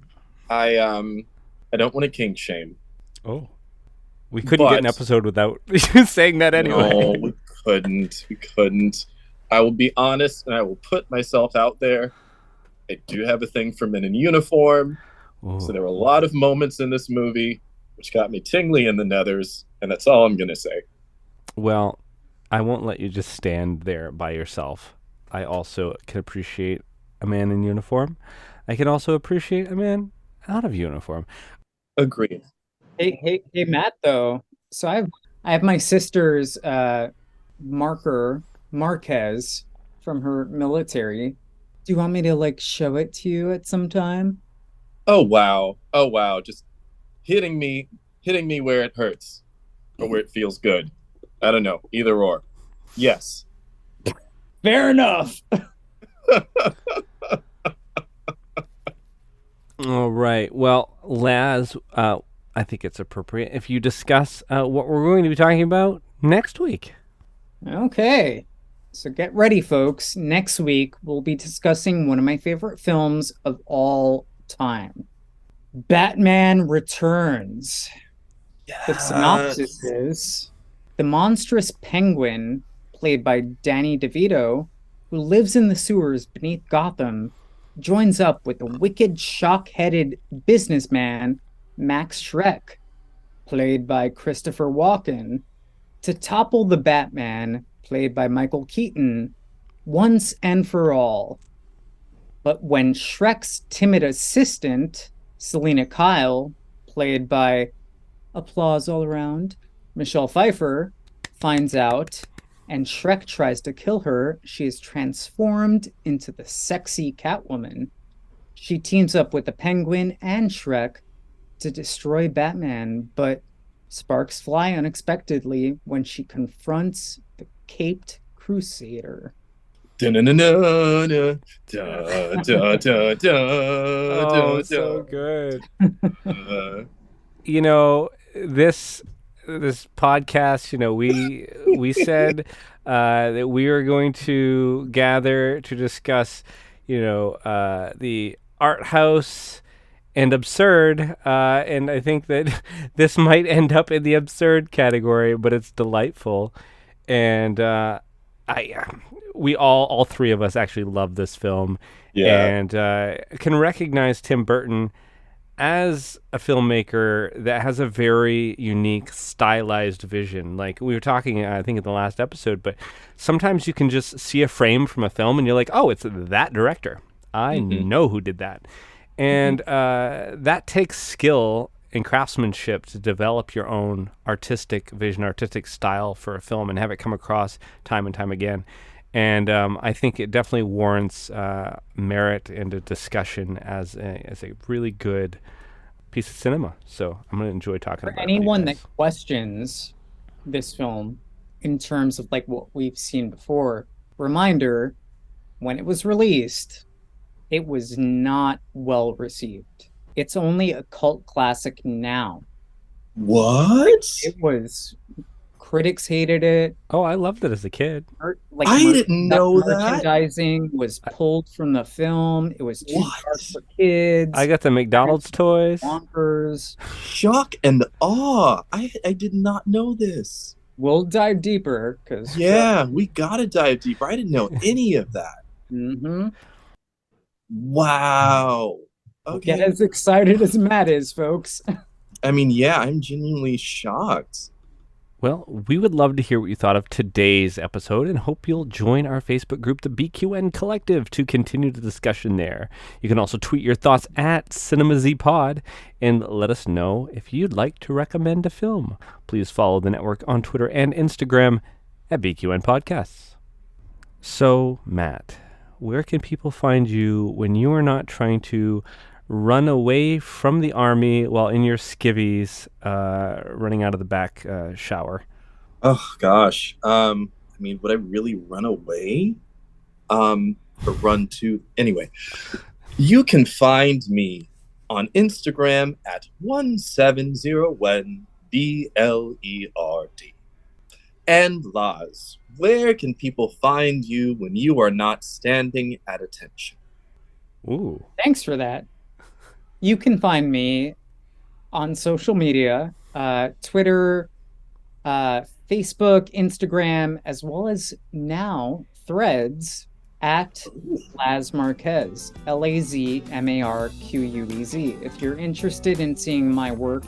I don't want to kink shame. Oh. We couldn't get an episode without you saying that anyway. No, we couldn't. I will be honest, and I will put myself out there. I do have a thing for men in uniform. Ooh. So there were a lot of moments in this movie which got me tingly in the nethers, and that's all I'm going to say. Well, I won't let you just stand there by yourself. I also can appreciate a man in uniform. I can also appreciate a man out of uniform. Agreed. Hey, Matt, though. So I have my sister's Marquez from her military. Do you want me to show it to you at some time? Oh wow. Just hitting me where it hurts or where it feels good. I don't know, either or. Yes. Fair enough. All right. Well, Laz, I think it's appropriate if you discuss what we're going to be talking about next week. Okay. So get ready, folks. Next week, we'll be discussing one of my favorite films of all time, Batman Returns. Yes. The synopsis is, the monstrous penguin, played by Danny DeVito, who lives in the sewers beneath Gotham, joins up with the wicked, shock-headed businessman Max Schreck, played by Christopher Walken, to topple the Batman, played by Michael Keaton, once and for all. But when Schreck's timid assistant, Selena Kyle, played by, applause all around, Michelle Pfeiffer, finds out, and Schreck tries to kill her, she is transformed into the sexy Catwoman. She teams up with the Penguin and Schreck to destroy Batman, but sparks fly unexpectedly when she confronts the Caped Crusader. Oh, so good. This podcast, we said that we are going to gather to discuss, the art house and absurd, and I think that this might end up in the absurd category, but it's delightful, and we all three of us actually love this film, and can recognize Tim Burton as a filmmaker that has a very unique, stylized vision. Like we were talking, I think, in the last episode, but sometimes you can just see a frame from a film and you're like, oh, it's that director. I know who did that. And that takes skill and craftsmanship to develop your own artistic vision, artistic style for a film and have it come across time and time again. And I think it definitely warrants merit and a discussion as a really good piece of cinema. So I'm going to enjoy talking about it. For anyone that questions this film in terms of what we've seen before, reminder, when it was released, it was not well received. It's only a cult classic now. What? It was critics hated it. Oh, I loved it as a kid. Like I didn't know that. merchandising was pulled from the film. It was too What? dark for kids. I got the McDonald's toys. Bonkers. Shock and awe. I did not know this. We'll dive deeper because Yeah, we gotta dive deeper. I didn't know any of that. Mm-hmm. Wow. Okay. Get as excited as Matt is, folks. I mean, yeah, I'm genuinely shocked. Well, we would love to hear what you thought of today's episode and hope you'll join our Facebook group, the BQN Collective, to continue the discussion there. You can also tweet your thoughts at CinemaZPod and let us know if you'd like to recommend a film. Please follow the network on Twitter and Instagram at BQN Podcasts. So, Matt, where can people find you when you are not trying to run away from the army while in your skivvies, running out of the back shower? Oh gosh. I mean, would I really run away? Or run to anyway. You can find me on Instagram at 170BLERD. And Laz, where can people find you when you are not standing at attention? Ooh. Thanks for that. You can find me on social media, Twitter, Facebook, Instagram, as well as now Threads at Laz Marquez, LazMarquez. If you're interested in seeing my work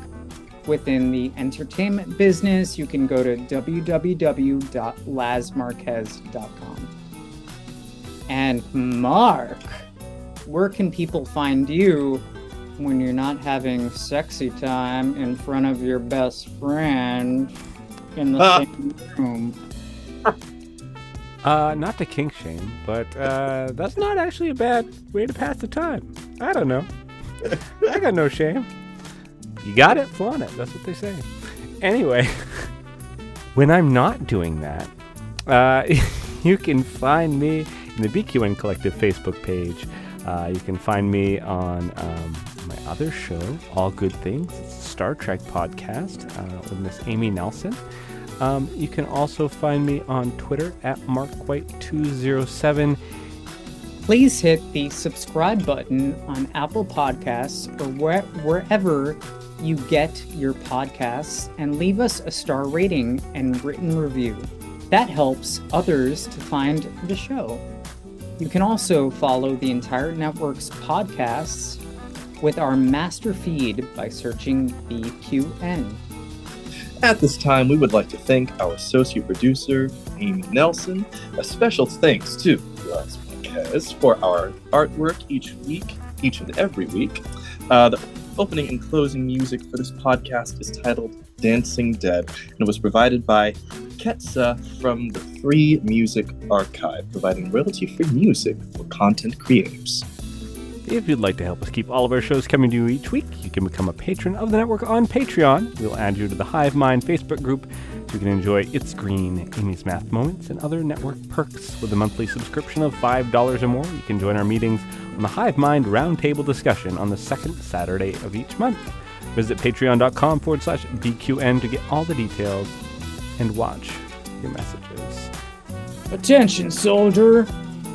within the entertainment business, you can go to www.lazmarquez.com. And Mark, where can people find you when you're not having sexy time in front of your best friend in the same room? Not to kink shame, but that's not actually a bad way to pass the time. I don't know. I got no shame. You got it, flaunt it. That's what they say. Anyway, when I'm not doing that, you can find me in the BQN Collective Facebook page. You can find me on my other show, All Good Things. It's a Star Trek podcast with Miss Amy Nelson. You can also find me on Twitter at MarkWhite207. Please hit the subscribe button on Apple Podcasts or wherever you get your podcasts and leave us a star rating and written review. That helps others to find the show. You can also follow the entire network's podcasts with our master feed by searching BQN. At this time, we would like to thank our associate producer, Amy Nelson. A special thanks to Lars Marquez for our artwork each and every week. The opening and closing music for this podcast is titled Dancing Dead, and it was provided by Ketsa from the Free Music Archive, providing royalty-free music for content creators. If you'd like to help us keep all of our shows coming to you each week, you can become a patron of the network on Patreon. We'll add you to the Hive Mind Facebook group so you can enjoy It's Green, Amy's Math Moments, and other network perks. With a monthly subscription of $5 or more, you can join our meetings on the Hive Mind Roundtable discussion on the second Saturday of each month. Visit patreon.com/BQN to get all the details and watch your messages. Attention, soldier!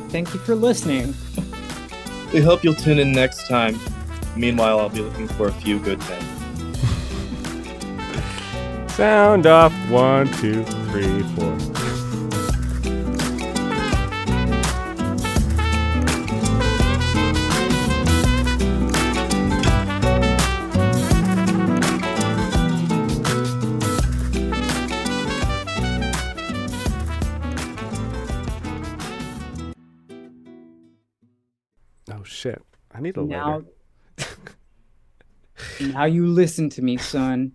Thank you for listening. We hope you'll tune in next time. Meanwhile, I'll be looking for a few good men. Sound off. 1, 2, 3, 4. Oh shit. I need a lighter. Now you listen to me, son.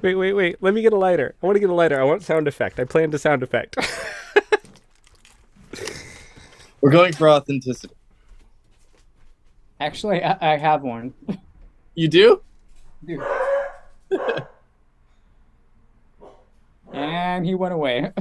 Wait. Let me get a lighter. I want to get a lighter. I want sound effect. I planned a sound effect. We're going for authenticity. Actually, I have one. You do? Dude. And he went away.